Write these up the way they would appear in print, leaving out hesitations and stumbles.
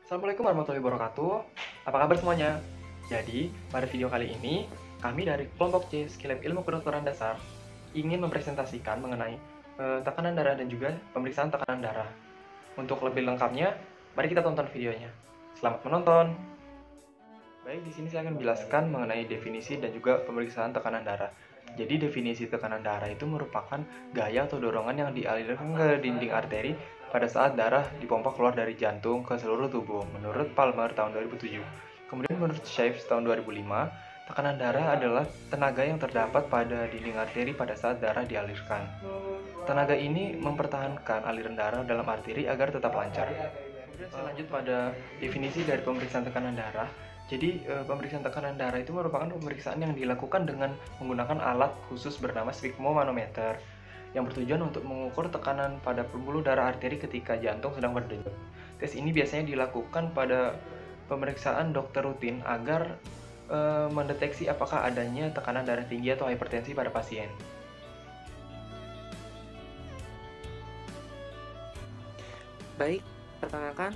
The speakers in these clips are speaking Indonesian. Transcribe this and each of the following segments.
Assalamualaikum warahmatullahi wabarakatuh. Apa kabar semuanya? Jadi, pada video kali ini, kami dari kelompok C Skillab Ilmu Kedokteran Dasar ingin mempresentasikan mengenai tekanan darah dan juga pemeriksaan tekanan darah. Untuk lebih lengkapnya, mari kita tonton videonya. Selamat menonton. Baik, di sini saya akan menjelaskan mengenai definisi dan juga pemeriksaan tekanan darah. Jadi definisi tekanan darah itu merupakan gaya atau dorongan yang dialirkan ke dinding arteri pada saat darah dipompa keluar dari jantung ke seluruh tubuh, menurut Palmer tahun 2007. Kemudian menurut Shapes tahun 2005, tekanan darah adalah tenaga yang terdapat pada dinding arteri pada saat darah dialirkan. Tenaga ini mempertahankan aliran darah dalam arteri agar tetap lancar. Kemudian saya lanjut pada definisi dari pemeriksaan tekanan darah. Jadi, pemeriksaan tekanan darah itu merupakan pemeriksaan yang dilakukan dengan menggunakan alat khusus bernama sphygmomanometer yang bertujuan untuk mengukur tekanan pada pembuluh darah arteri ketika jantung sedang berdenyut. Tes ini biasanya dilakukan pada pemeriksaan dokter rutin agar mendeteksi apakah adanya tekanan darah tinggi atau hipertensi pada pasien. Baik, perkenalkan,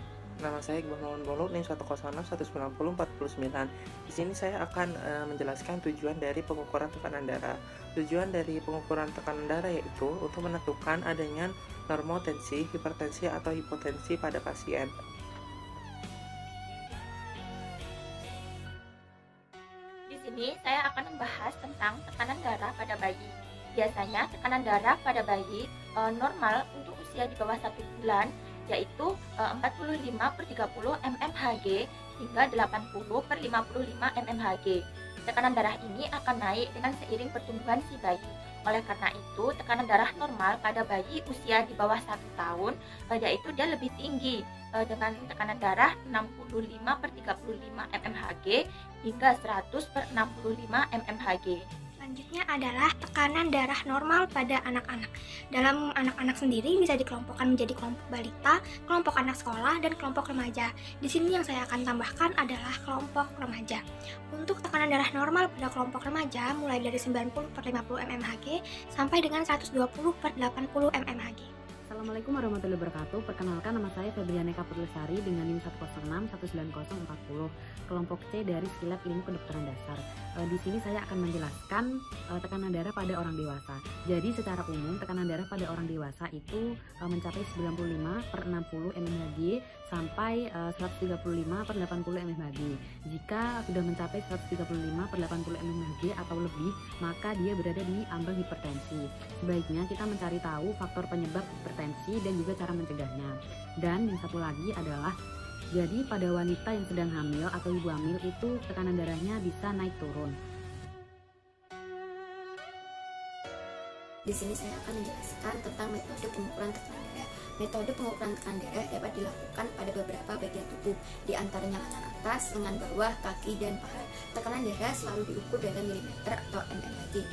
nama saya Iqbal Maulana Bolo, NIM 106190409. Di sini saya akan menjelaskan tujuan dari pengukuran tekanan darah. Tujuan dari pengukuran tekanan darah yaitu untuk menentukan adanya normotensi, hipertensi, atau hipotensi pada pasien. Di sini saya akan membahas tentang tekanan darah pada bayi. Biasanya tekanan darah pada bayi normal untuk usia di bawah 1 bulan yaitu 45/30 mmHg hingga 80/55 mmHg. Tekanan darah ini akan naik dengan seiring pertumbuhan si bayi. Oleh karena itu, tekanan darah normal pada bayi usia di bawah 1 tahun yaitu dia lebih tinggi dengan tekanan darah 65/35 mmHg hingga 100/65 mmHg. Selanjutnya adalah tekanan darah normal pada anak-anak. Dalam anak-anak sendiri bisa dikelompokkan menjadi kelompok balita, kelompok anak sekolah, dan kelompok remaja. Di sini yang saya akan tambahkan adalah kelompok remaja. Untuk tekanan darah normal pada kelompok remaja mulai dari 90/50 mmHg sampai dengan 120/80 mmHg. Assalamualaikum warahmatullahi wabarakatuh. Perkenalkan, nama saya Febriana Kapurlesari dengan NIM 1061940, kelompok C dari Skillab Ilmu Kedokteran Dasar. Di sini saya akan menjelaskan tekanan darah pada orang dewasa. Jadi secara umum tekanan darah pada orang dewasa itu mencapai 95/60 mmHg sampai 135/80 mmHg. Jika sudah mencapai 135/80 mmHg atau lebih, maka dia berada di ambang hipertensi. Sebaiknya kita mencari tahu faktor penyebab hipertensi dan juga cara mencegahnya. Dan yang satu lagi adalah, jadi pada wanita yang sedang hamil atau ibu hamil itu tekanan darahnya bisa naik turun. Di sini saya akan menjelaskan tentang metode pengukuran tekanan darah. Metode pengukuran tekanan darah dapat dilakukan pada beberapa bagian tubuh, di antaranya lengan atas, lengan bawah, kaki, dan paha. Tekanan darah selalu diukur dengan milimeter atau mmHg.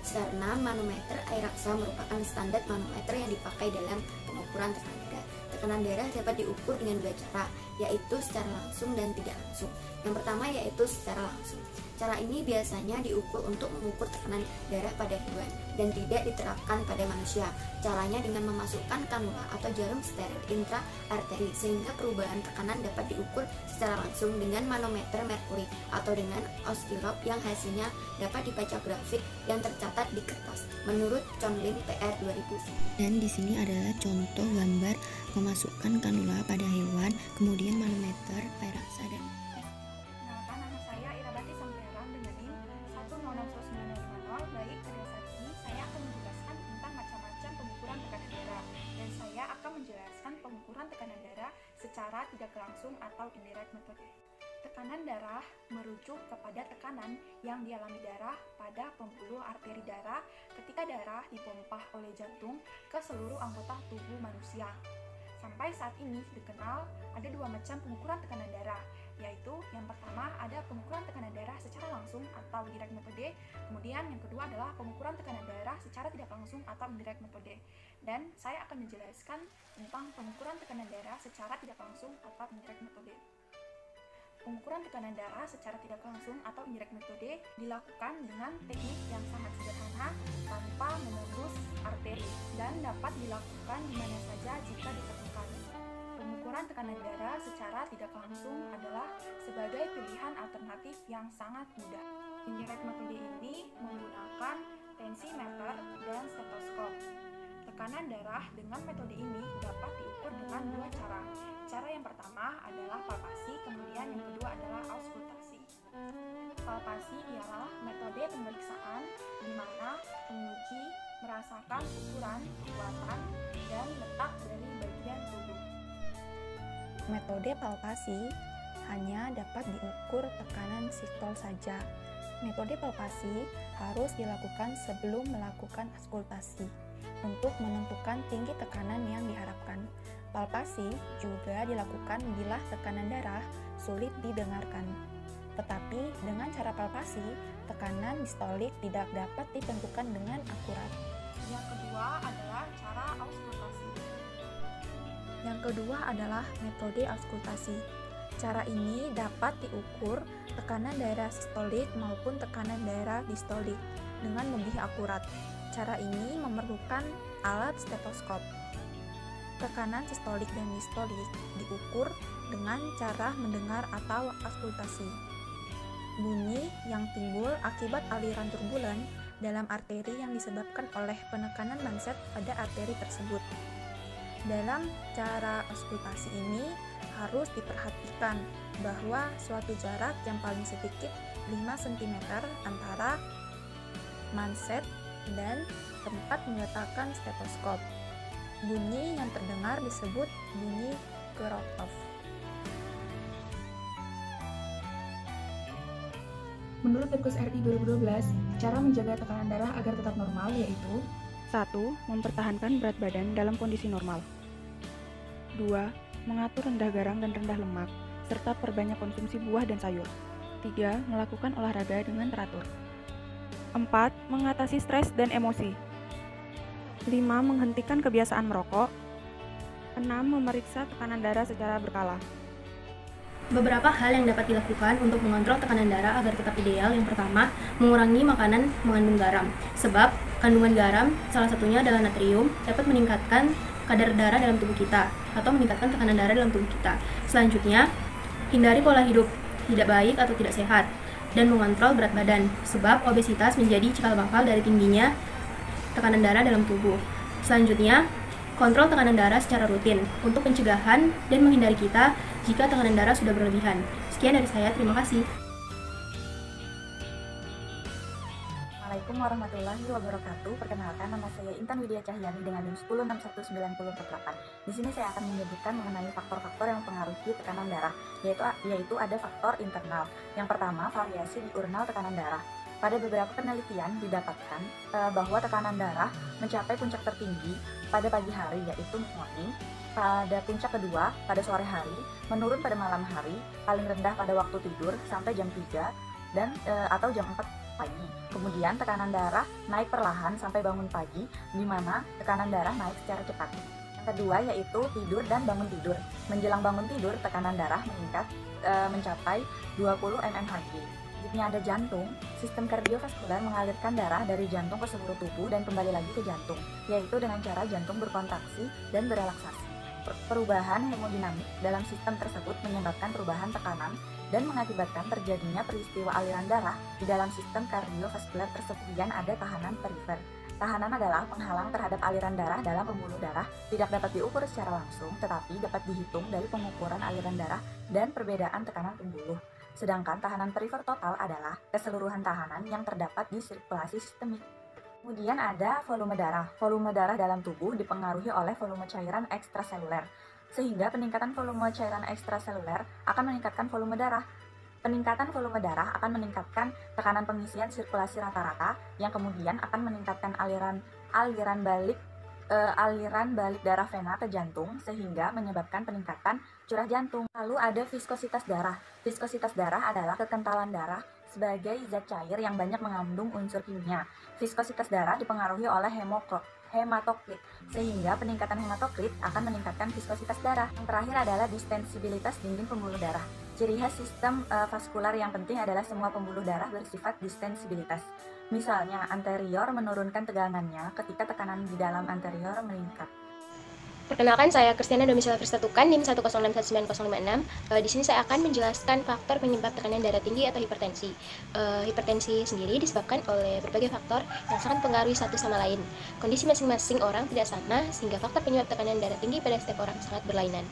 Karena manometer air raksa merupakan standar manometer yang dipakai dalam pengukuran tekanan darah. Tekanan darah dapat diukur dengan dua cara, yaitu secara langsung dan tidak langsung. Yang pertama yaitu secara langsung. Cara ini biasanya diukur untuk mengukur tekanan darah pada hewan dan tidak diterapkan pada manusia. Caranya dengan memasukkan kanula atau jarum steril intra-arteri, sehingga perubahan tekanan dapat diukur secara langsung dengan manometer merkuri atau dengan oscilloscope yang hasilnya dapat dibaca grafik yang tercatat di kertas, menurut Conlin PR 2000. Dan di sini adalah contoh gambar memasukkan kanula pada hewan, kemudian manometer, air raksa, dan Kenalkan, nama saya Irabati Samperan dengan NIM 1061950. Baik, pada saat ini saya akan menjelaskan tentang macam-macam pengukuran tekanan darah. Dan saya akan menjelaskan pengukuran tekanan darah secara tidak langsung atau indirect metode. Tekanan darah merujuk kepada tekanan yang dialami darah pada pembuluh arteri darah ketika darah dipompa oleh jantung ke seluruh anggota tubuh manusia. Sampai saat ini dikenal ada dua macam pengukuran tekanan darah, yaitu yang pertama ada pengukuran tekanan darah secara langsung atau direct metode, kemudian yang kedua adalah pengukuran tekanan darah secara tidak langsung atau indirect metode. Dan saya akan menjelaskan tentang pengukuran tekanan darah secara tidak langsung atau indirect metode. Pengukuran tekanan darah secara tidak langsung atau indirect metode dilakukan dengan teknik yang sangat sederhana tanpa menembus arteri dan dapat dilakukan di mana saja jika diperlukan. pengukuran tekanan darah secara tidak langsung adalah sebagai pilihan alternatif yang sangat mudah. Penyeret metode ini menggunakan tensimeter dan stetoskop. Tekanan darah dengan metode ini dapat diukur dengan dua cara. Cara yang pertama adalah palpasi, kemudian yang kedua adalah auskultasi. Palpasi ialah metode pemeriksaan di mana penguji merasakan ukuran, kekuatan, dan letak dari bagian tubuh. Metode palpasi hanya dapat diukur tekanan sistol saja. Metode palpasi harus dilakukan sebelum melakukan auskultasi untuk menentukan tinggi tekanan yang diharapkan. Palpasi juga dilakukan bila tekanan darah sulit didengarkan. Tetapi dengan cara palpasi, tekanan distolik tidak dapat ditentukan dengan akurat. Yang kedua adalah cara auskultasi. Yang kedua adalah metode auskultasi. Cara ini dapat diukur tekanan daerah sistolik maupun tekanan daerah distolik dengan lebih akurat. Cara ini memerlukan alat stetoskop. Tekanan sistolik dan distolik diukur dengan cara mendengar atau auskultasi. Bunyi yang timbul akibat aliran turbulen dalam arteri yang disebabkan oleh penekanan manset pada arteri tersebut. Dalam cara auskultasi ini harus diperhatikan bahwa suatu jarak yang paling sedikit 5 cm antara manset dan tempat meletakkan stetoskop. Bunyi yang terdengar disebut bunyi Kirchhoff. Menurut Perpus RI 2012, cara menjaga tekanan darah agar tetap normal yaitu 1. Mempertahankan berat badan dalam kondisi normal. 2. Mengatur rendah garam dan rendah lemak, serta perbanyak konsumsi buah dan sayur. 3. Melakukan olahraga dengan teratur. 4. Mengatasi stres dan emosi. 5. Menghentikan kebiasaan merokok. 6. Memeriksa tekanan darah secara berkala. Beberapa hal yang dapat dilakukan untuk mengontrol tekanan darah agar tetap ideal. Yang pertama, mengurangi makanan mengandung garam. Sebab kandungan garam, salah satunya adalah natrium, dapat meningkatkan kadar darah dalam tubuh kita atau meningkatkan tekanan darah dalam tubuh kita. Selanjutnya, hindari pola hidup tidak baik atau tidak sehat dan mengontrol berat badan. Sebab obesitas menjadi cikal bakal dari tingginya tekanan darah dalam tubuh. Selanjutnya, kontrol tekanan darah secara rutin untuk pencegahan dan menghindari kita jika tekanan darah sudah berlebihan. Sekian dari saya, terima kasih. Assalamualaikum warahmatullahi wabarakatuh. Perkenalkan, nama saya Intan Widya Cahyani dengan NIM 10619048. Di sini saya akan menyebutkan mengenai faktor-faktor yang mempengaruhi tekanan darah, yaitu ada faktor internal. Yang pertama, variasi diurnal tekanan darah. Pada beberapa penelitian didapatkan bahwa tekanan darah mencapai puncak tertinggi pada pagi hari, yaitu morning, pada puncak kedua pada sore hari, menurun pada malam hari, paling rendah pada waktu tidur sampai jam 3 dan atau jam 4 pagi. Kemudian tekanan darah naik perlahan sampai bangun pagi, di mana tekanan darah naik secara cepat. Yang kedua yaitu tidur dan bangun tidur. Menjelang bangun tidur, tekanan darah meningkat mencapai 20 mmHg. Selanjutnya ada jantung. Sistem kardiovaskular mengalirkan darah dari jantung ke seluruh tubuh dan kembali lagi ke jantung, yaitu dengan cara jantung berkontraksi dan berelaksasi. Perubahan hemodinamik dalam sistem tersebut menyebabkan perubahan tekanan dan mengakibatkan terjadinya peristiwa aliran darah di dalam sistem kardiovaskular tersebut. Kemudian ada tahanan perifer. Tahanan adalah penghalang terhadap aliran darah dalam pembuluh darah, tidak dapat diukur secara langsung, tetapi dapat dihitung dari pengukuran aliran darah dan perbedaan tekanan pembuluh. Sedangkan tahanan perifer total adalah keseluruhan tahanan yang terdapat di sirkulasi sistemik. Kemudian ada volume darah. Volume darah dalam tubuh dipengaruhi oleh volume cairan ekstraseluler, sehingga peningkatan volume cairan ekstraseluler akan meningkatkan volume darah. Peningkatan volume darah akan meningkatkan tekanan pengisian sirkulasi rata-rata, yang kemudian akan meningkatkan aliran balik darah vena ke jantung, sehingga menyebabkan peningkatan curah jantung. Lalu ada viskositas darah. Viskositas darah adalah kekentalan darah sebagai zat cair yang banyak mengandung unsur kimia. Viskositas darah dipengaruhi oleh hematokrit, sehingga peningkatan hematokrit akan meningkatkan viskositas darah. Yang terakhir adalah distensibilitas dinding pembuluh darah. Ciri khas sistem vaskular yang penting adalah semua pembuluh darah bersifat distensibilitas. Misalnya, anterior menurunkan tegangannya ketika tekanan di dalam anterior meningkat. Perkenalkan, saya Kristiana Domisila Firstatukan, NIM 1061956. Di sini saya akan menjelaskan faktor penyebab tekanan darah tinggi atau hipertensi. Hipertensi sendiri disebabkan oleh berbagai faktor yang sangat mempengaruhi satu sama lain. Kondisi masing-masing orang tidak sama, sehingga faktor penyebab tekanan darah tinggi pada setiap orang sangat berlainan.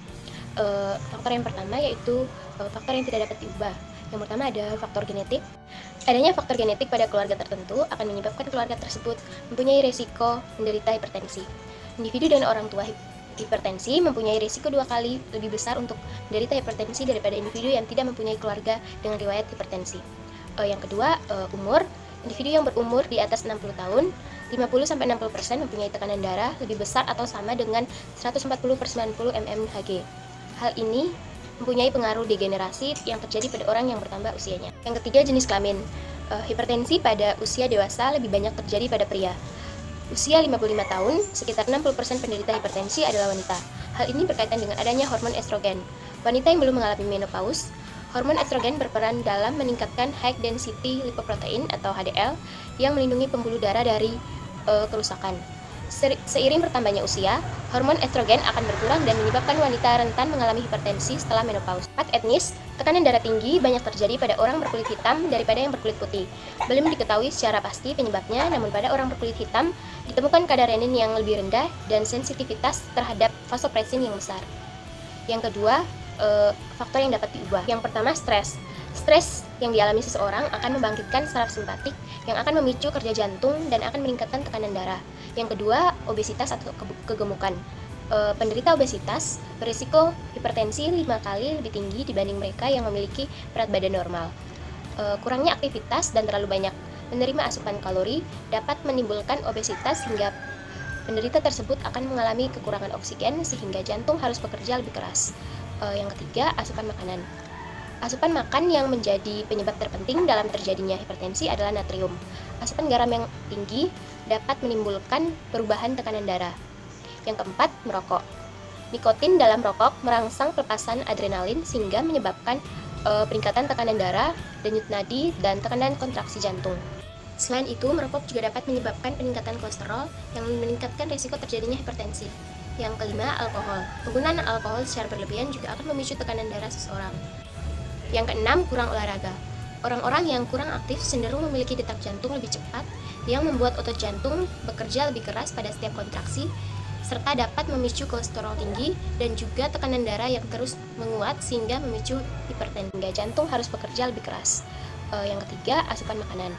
Faktor yang pertama yaitu faktor yang tidak dapat diubah. Yang pertama ada faktor genetik. Adanya faktor genetik pada keluarga tertentu akan menyebabkan keluarga tersebut mempunyai risiko menderita hipertensi. Individu dan orang tua hipertensi mempunyai risiko 2 kali lebih besar untuk menderita hipertensi daripada individu yang tidak mempunyai keluarga dengan riwayat hipertensi. Yang kedua, umur. Individu yang berumur di atas 60 tahun, 50-60% mempunyai tekanan darah lebih besar atau sama dengan 140/90 mmHg. Hal ini mempunyai pengaruh degenerasi yang terjadi pada orang yang bertambah usianya. Yang ketiga, jenis kelamin. Hipertensi pada usia dewasa lebih banyak terjadi pada pria. Usia 55 tahun, sekitar 60% penderita hipertensi adalah wanita. Hal ini berkaitan dengan adanya hormon estrogen. Wanita yang belum mengalami menopause, hormon estrogen berperan dalam meningkatkan high density lipoprotein atau HDL yang melindungi pembuluh darah dari kerusakan. Seiring bertambahnya usia, hormon estrogen akan berkurang dan menyebabkan wanita rentan mengalami hipertensi setelah menopause. Etnis, tekanan darah tinggi banyak terjadi pada orang berkulit hitam daripada yang berkulit putih. Belum diketahui secara pasti penyebabnya, namun pada orang berkulit hitam ditemukan kadar renin yang lebih rendah dan sensitivitas terhadap vasopressin yang besar. Yang kedua, faktor yang dapat diubah. Yang pertama, stres. Stres yang dialami seseorang akan membangkitkan saraf simpatik yang akan memicu kerja jantung dan akan meningkatkan tekanan darah. Yang kedua, obesitas atau kegemukan. Penderita obesitas berisiko hipertensi 5 kali lebih tinggi dibanding mereka yang memiliki berat badan normal. Kurangnya aktivitas dan terlalu banyak menerima asupan kalori dapat menimbulkan obesitas hingga penderita tersebut akan mengalami kekurangan oksigen sehingga jantung harus bekerja lebih keras. Yang ketiga, asupan makanan. Asupan makan yang menjadi penyebab terpenting dalam terjadinya hipertensi adalah natrium. Asupan garam yang tinggi dapat menimbulkan perubahan tekanan darah. Yang keempat, merokok. Nikotin dalam rokok merangsang pelepasan adrenalin sehingga menyebabkan peningkatan tekanan darah, denyut nadi, dan tekanan kontraksi jantung. Selain itu, merokok juga dapat menyebabkan peningkatan kolesterol yang meningkatkan risiko terjadinya hipertensi. Yang kelima, alkohol. Penggunaan alkohol secara berlebihan juga akan memicu tekanan darah seseorang. Yang keenam, kurang olahraga. Orang-orang yang kurang aktif cenderung memiliki detak jantung lebih cepat, yang membuat otot jantung bekerja lebih keras pada setiap kontraksi, serta dapat memicu kolesterol tinggi dan juga tekanan darah yang terus menguat sehingga memicu hipertensi. Hingga jantung harus bekerja lebih keras. Yang ketiga, asupan makanan.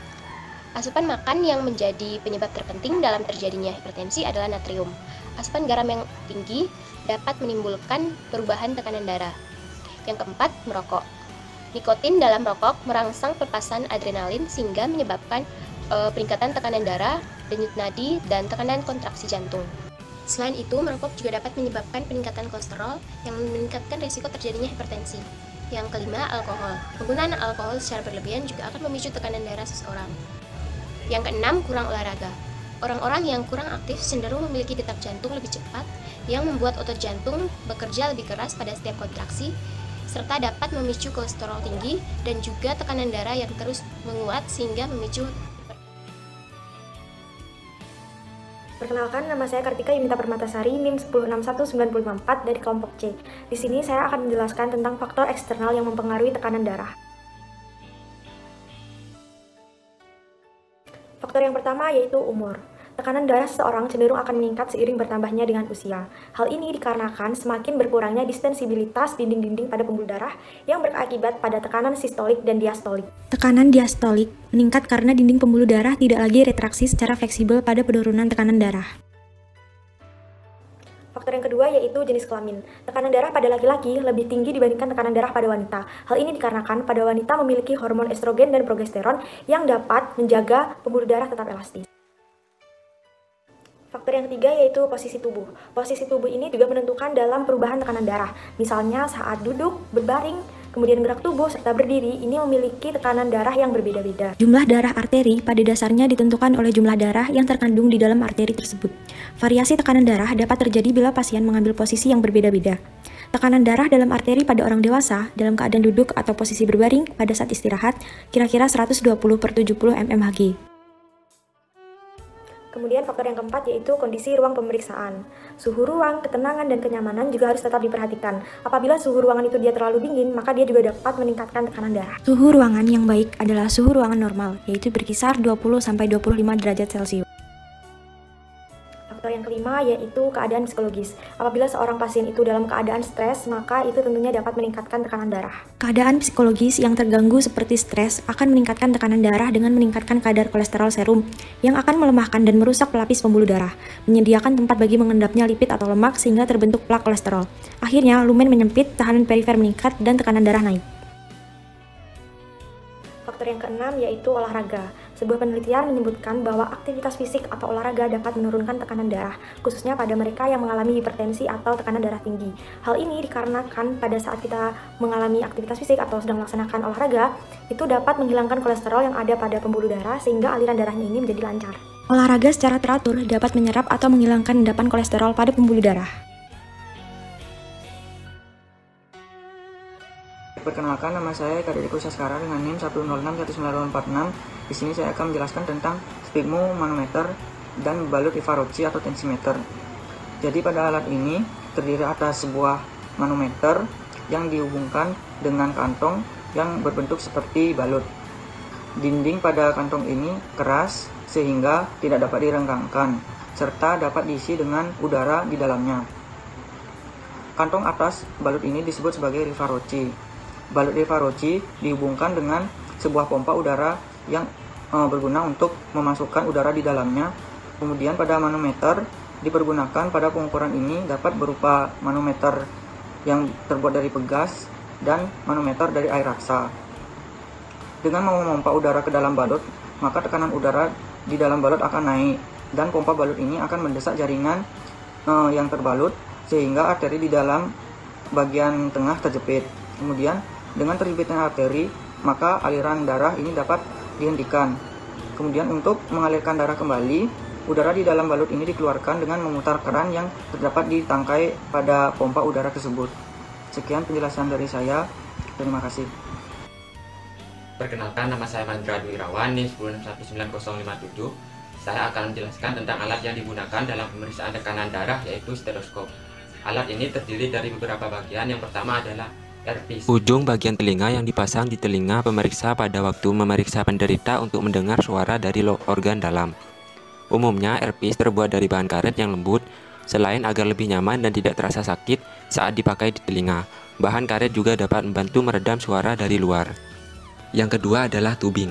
Asupan makan yang menjadi penyebab terpenting dalam terjadinya hipertensi adalah natrium. Asupan garam yang tinggi dapat menimbulkan perubahan tekanan darah. Yang keempat, merokok. Nikotin dalam rokok merangsang pelepasan adrenalin sehingga menyebabkan peningkatan tekanan darah, denyut nadi, dan tekanan kontraksi jantung. Selain itu, merokok juga dapat menyebabkan peningkatan kolesterol yang meningkatkan risiko terjadinya hipertensi. Yang kelima, alkohol. Penggunaan alkohol secara berlebihan juga akan memicu tekanan darah seseorang. Yang keenam, kurang olahraga. Orang-orang yang kurang aktif cenderung memiliki detak jantung lebih cepat, yang membuat otot jantung bekerja lebih keras pada setiap kontraksi, serta dapat memicu kolesterol tinggi dan juga tekanan darah yang terus menguat sehingga memicu. Perkenalkan, nama saya Kartika Yunita Permatasari, NIM 1061954 dari kelompok C. Di sini saya akan menjelaskan tentang faktor eksternal yang mempengaruhi tekanan darah. Faktor yang pertama yaitu umur. Tekanan darah seseorang cenderung akan meningkat seiring bertambahnya dengan usia. Hal ini dikarenakan semakin berkurangnya distensibilitas dinding-dinding pada pembuluh darah yang berakibat pada tekanan sistolik dan diastolik. Tekanan diastolik meningkat karena dinding pembuluh darah tidak lagi retraksi secara fleksibel pada penurunan tekanan darah. Faktor yang kedua yaitu jenis kelamin. Tekanan darah pada laki-laki lebih tinggi dibandingkan tekanan darah pada wanita. Hal ini dikarenakan pada wanita memiliki hormon estrogen dan progesteron yang dapat menjaga pembuluh darah tetap elastis. Faktor yang ketiga yaitu posisi tubuh. Posisi tubuh ini juga menentukan dalam perubahan tekanan darah. Misalnya saat duduk, berbaring, kemudian gerak tubuh, serta berdiri, ini memiliki tekanan darah yang berbeda-beda. Jumlah darah arteri pada dasarnya ditentukan oleh jumlah darah yang terkandung di dalam arteri tersebut. Variasi tekanan darah dapat terjadi bila pasien mengambil posisi yang berbeda-beda. Tekanan darah dalam arteri pada orang dewasa dalam keadaan duduk atau posisi berbaring pada saat istirahat kira-kira 120/70 mmHg. Kemudian faktor yang keempat yaitu kondisi ruang pemeriksaan. Suhu ruang, ketenangan, dan kenyamanan juga harus tetap diperhatikan. Apabila suhu ruangan itu dia terlalu dingin, maka dia juga dapat meningkatkan tekanan darah. Suhu ruangan yang baik adalah suhu ruangan normal, yaitu berkisar 20-25 derajat Celcius. Faktor yang kelima yaitu keadaan psikologis. Apabila seorang pasien itu dalam keadaan stres, maka itu tentunya dapat meningkatkan tekanan darah. Keadaan psikologis yang terganggu seperti stres akan meningkatkan tekanan darah dengan meningkatkan kadar kolesterol serum yang akan melemahkan dan merusak pelapis pembuluh darah, menyediakan tempat bagi mengendapnya lipid atau lemak sehingga terbentuk plak kolesterol. Akhirnya, lumen menyempit, tahanan perifer meningkat, dan tekanan darah naik. Faktor yang keenam yaitu olahraga. Sebuah penelitian menyebutkan bahwa aktivitas fisik atau olahraga dapat menurunkan tekanan darah, khususnya pada mereka yang mengalami hipertensi atau tekanan darah tinggi. Hal ini dikarenakan pada saat kita mengalami aktivitas fisik atau sedang melaksanakan olahraga, itu dapat menghilangkan kolesterol yang ada pada pembuluh darah sehingga aliran darahnya ini menjadi lancar. Olahraga secara teratur dapat menyerap atau menghilangkan endapan kolesterol pada pembuluh darah. Perkenalkan, nama saya Eka Deddy Saskara dengan NIM 1061946. Di sini saya akan menjelaskan tentang sphygmomanometer dan balut Riva-Rocci atau tensimeter. Jadi pada alat ini terdiri atas sebuah manometer yang dihubungkan dengan kantong yang berbentuk seperti balut. Dinding pada kantong ini keras sehingga tidak dapat direnggangkan, serta dapat diisi dengan udara di dalamnya. Kantong atas balut ini disebut sebagai Riva-Rocci. Balut Riva-Rocci dihubungkan dengan sebuah pompa udara yang berguna untuk memasukkan udara di dalamnya. Kemudian pada manometer dipergunakan pada pengukuran ini dapat berupa manometer yang terbuat dari pegas dan manometer dari air raksa. Dengan memompa udara ke dalam balut, maka tekanan udara di dalam balut akan naik dan pompa balut ini akan mendesak jaringan yang terbalut sehingga arteri di dalam bagian tengah terjepit. Kemudian dengan terjepitnya arteri, maka aliran darah ini dapat dihentikan. Kemudian untuk mengalirkan darah kembali, udara di dalam balut ini dikeluarkan dengan memutar keran yang terdapat di tangkai pada pompa udara tersebut. Sekian penjelasan dari saya. Terima kasih. Perkenalkan, nama saya Mandra Dwi Irawan, NIM 1019057. Saya akan menjelaskan tentang alat yang digunakan dalam pemeriksaan tekanan darah, yaitu stetoskop. Alat ini terdiri dari beberapa bagian. Yang pertama adalah earpiece, ujung bagian telinga yang dipasang di telinga pemeriksa pada waktu memeriksa penderita untuk mendengar suara dari organ dalam. Umumnya, earpiece terbuat dari bahan karet yang lembut, selain agar lebih nyaman dan tidak terasa sakit saat dipakai di telinga. Bahan karet juga dapat membantu meredam suara dari luar. Yang kedua adalah tubing.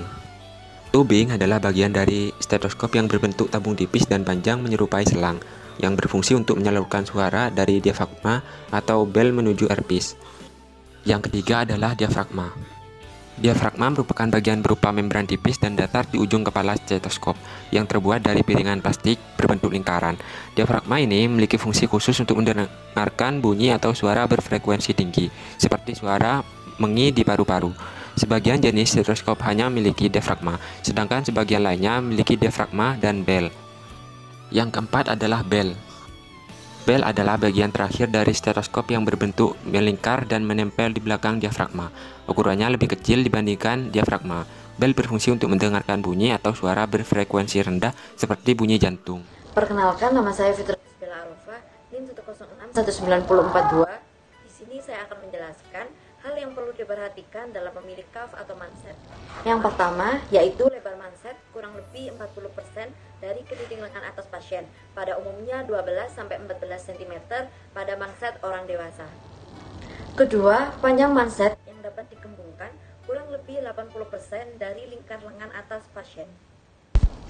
Tubing adalah bagian dari stetoskop yang berbentuk tabung tipis dan panjang menyerupai selang, yang berfungsi untuk menyalurkan suara dari diafragma atau bel menuju earpiece. Yang ketiga adalah diafragma. Diafragma merupakan bagian berupa membran tipis dan datar di ujung kepala stetoskop yang terbuat dari piringan plastik berbentuk lingkaran. Diafragma ini memiliki fungsi khusus untuk mendengarkan bunyi atau suara berfrekuensi tinggi, seperti suara mengi di paru-paru. Sebagian jenis stetoskop hanya memiliki diafragma, sedangkan sebagian lainnya memiliki diafragma dan bel. Yang keempat adalah bel. Bel adalah bagian terakhir dari stetoskop yang berbentuk melingkar dan menempel di belakang diafragma. Ukurannya lebih kecil dibandingkan diafragma. Bel berfungsi untuk mendengarkan bunyi atau suara berfrekuensi rendah seperti bunyi jantung. Perkenalkan, nama saya Fitri Bella Arofa, NIM 1061942. Di sini saya akan menjelaskan hal yang perlu diperhatikan dalam memilih cuff atau manset. Yang pertama yaitu lebar manset kurang lebih 40% dari ketiting lengan atas pasien, pada umumnya 12-14 cm pada manset orang dewasa. Kedua, panjang manset yang dapat dikembangkan kurang lebih 80% dari lingkar lengan atas pasien.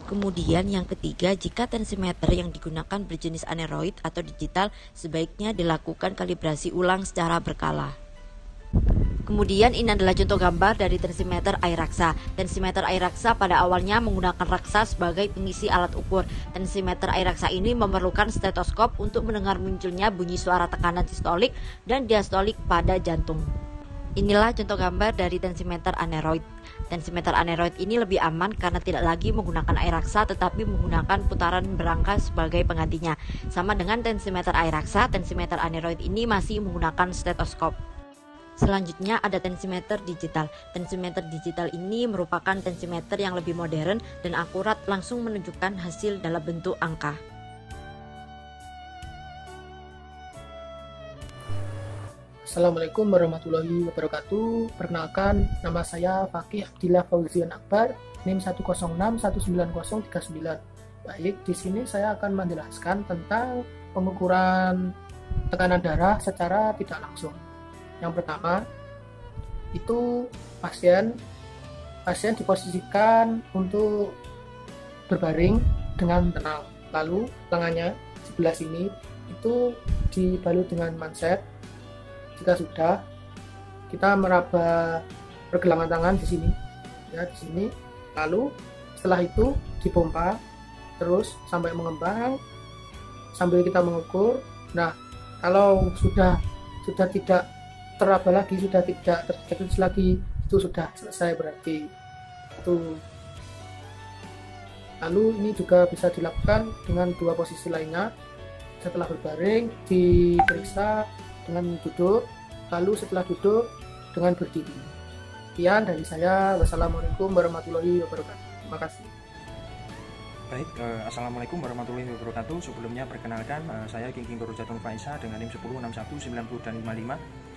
Kemudian yang ketiga, jika tensimeter yang digunakan berjenis aneroid atau digital, sebaiknya dilakukan kalibrasi ulang secara berkala. Kemudian ini adalah contoh gambar dari tensimeter air raksa. Tensimeter air raksa pada awalnya menggunakan raksa sebagai pengisi alat ukur. Tensimeter air raksa ini memerlukan stetoskop untuk mendengar munculnya bunyi suara tekanan sistolik dan diastolik pada jantung. Inilah contoh gambar dari tensimeter aneroid. Tensimeter aneroid ini lebih aman karena tidak lagi menggunakan air raksa tetapi menggunakan putaran berangka sebagai penggantinya. Sama dengan tensimeter air raksa, tensimeter aneroid ini masih menggunakan stetoskop. Selanjutnya ada tensimeter digital. Tensimeter digital ini merupakan tensimeter yang lebih modern dan akurat, langsung menunjukkan hasil dalam bentuk angka. Assalamualaikum warahmatullahi wabarakatuh. Perkenalkan, nama saya Fakih Abdillah Fauzian Akbar, NIM 1061939. Baik, di sini saya akan menjelaskan tentang pengukuran tekanan darah secara tidak langsung. Yang pertama, itu pasien diposisikan untuk berbaring dengan tenang. Lalu tangannya sebelah sini itu dibalut dengan manset. Jika sudah, kita meraba pergelangan tangan di sini, ya di sini. Lalu setelah itu dipompa terus sampai mengembang sambil kita mengukur. Nah, kalau sudah tidak teraba lagi, sudah tidak terjadi lagi, itu sudah selesai berarti itu. Lalu ini juga bisa dilakukan dengan dua posisi lainnya. Setelah berbaring diperiksa dengan duduk, lalu setelah duduk dengan berdiri. Sekian dari saya. Wassalamualaikum warahmatullahi wabarakatuh. Terima kasih. Baik, Assalamualaikum warahmatullahi wabarakatuh. Sebelumnya perkenalkan, saya King Turujatun Faisa dengan NIM 106190 dan 55.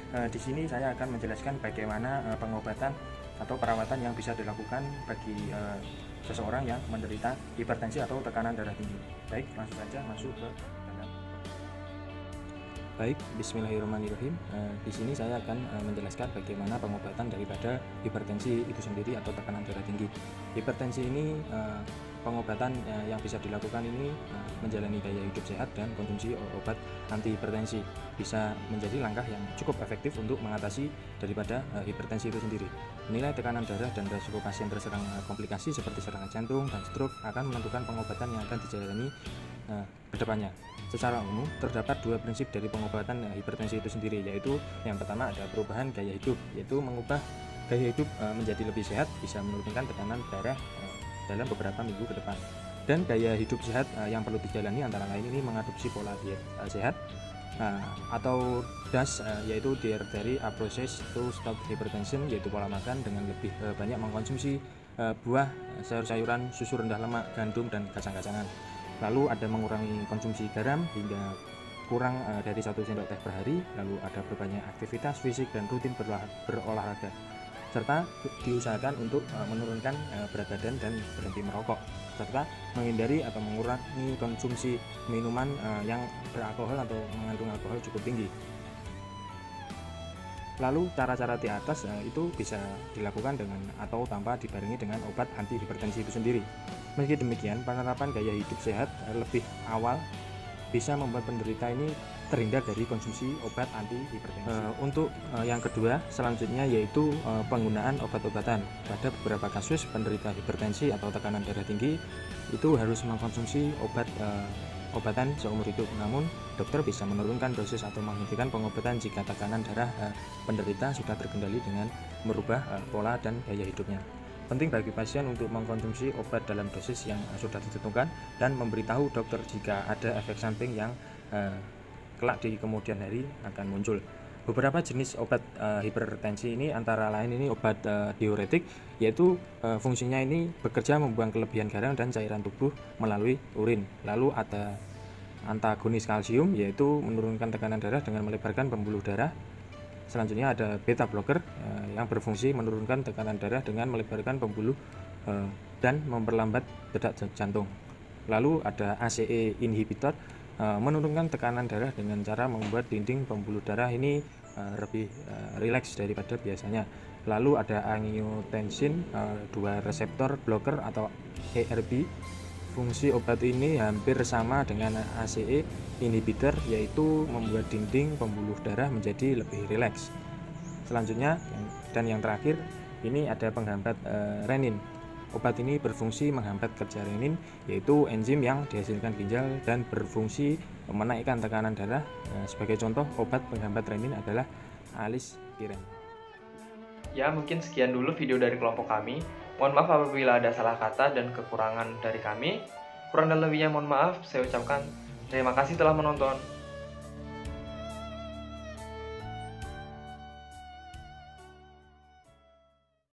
Di sini saya akan menjelaskan bagaimana pengobatan atau perawatan yang bisa dilakukan bagi seseorang yang menderita hipertensi atau tekanan darah tinggi. Baik, langsung saja masuk ke dalam. Baik, bismillahirrahmanirrahim. Di sini saya akan menjelaskan bagaimana pengobatan daripada hipertensi itu sendiri atau tekanan darah tinggi. Hipertensi ini pengobatan yang bisa dilakukan ini menjalani gaya hidup sehat dan konsumsi obat anti hipertensi bisa menjadi langkah yang cukup efektif untuk mengatasi daripada hipertensi itu sendiri. Nilai tekanan darah dan resiko pasien terserang komplikasi seperti serangan jantung dan stroke akan menentukan pengobatan yang akan dijalani ke depannya. Secara umum terdapat dua prinsip dari pengobatan hipertensi itu sendiri, yaitu yang pertama ada perubahan gaya hidup, yaitu mengubah gaya hidup menjadi lebih sehat bisa menurunkan tekanan darah dalam beberapa minggu ke depan. Dan gaya hidup sehat yang perlu dijalani antara lain ini mengadopsi pola diet sehat atau DAS, yaitu Dietary Approach to Stop Hypertension, yaitu pola makan dengan lebih banyak mengkonsumsi buah, sayur-sayuran, susu rendah lemak, gandum, dan kacang-kacangan. Lalu ada mengurangi konsumsi garam hingga kurang dari 1 sendok teh per hari. Lalu ada berbanyak aktivitas fisik dan rutin berolahraga, serta diusahakan untuk menurunkan berat badan dan berhenti merokok, serta menghindari atau mengurangi konsumsi minuman yang beralkohol atau mengandung alkohol cukup tinggi. Lalu cara-cara di atas itu bisa dilakukan dengan atau tanpa dibarengi dengan obat anti hipertensi itu sendiri. Meski demikian, penerapan gaya hidup sehat lebih awal bisa membuat penderita ini terhindar dari konsumsi obat anti hipertensi. Untuk yang kedua selanjutnya yaitu penggunaan obat-obatan. Pada beberapa kasus penderita hipertensi atau tekanan darah tinggi itu harus mengkonsumsi obatan seumur hidup. Namun dokter bisa menurunkan dosis atau menghentikan pengobatan jika tekanan darah penderita sudah terkendali dengan merubah pola dan gaya hidupnya. Penting bagi pasien untuk mengkonsumsi obat dalam dosis yang sudah ditentukan dan memberitahu dokter jika ada efek samping yang kelak di kemudian hari akan muncul. Beberapa jenis obat hipertensi ini antara lain ini obat diuretik, yaitu fungsinya ini bekerja membuang kelebihan garam dan cairan tubuh melalui urin. Lalu ada antagonis kalsium, yaitu menurunkan tekanan darah dengan melebarkan pembuluh darah. Selanjutnya ada beta blocker yang berfungsi menurunkan tekanan darah dengan melebarkan pembuluh dan memperlambat detak jantung. Lalu ada ACE inhibitor, menurunkan tekanan darah dengan cara membuat dinding pembuluh darah ini lebih rileks daripada biasanya. Lalu ada angiotensin 2 reseptor blocker atau ARB. Fungsi obat ini hampir sama dengan ACE inhibitor, yaitu membuat dinding pembuluh darah menjadi lebih rileks. Selanjutnya dan yang terakhir ini ada penghambat renin. Obat ini berfungsi menghambat kerja renin, yaitu enzim yang dihasilkan ginjal dan berfungsi menaikkan tekanan darah. Sebagai contoh obat penghambat renin adalah aliskiren. Ya, mungkin sekian dulu video dari kelompok kami. Mohon maaf apabila ada salah kata dan kekurangan dari kami. Kurang dan lebihnya mohon maaf. Saya ucapkan terima kasih telah menonton.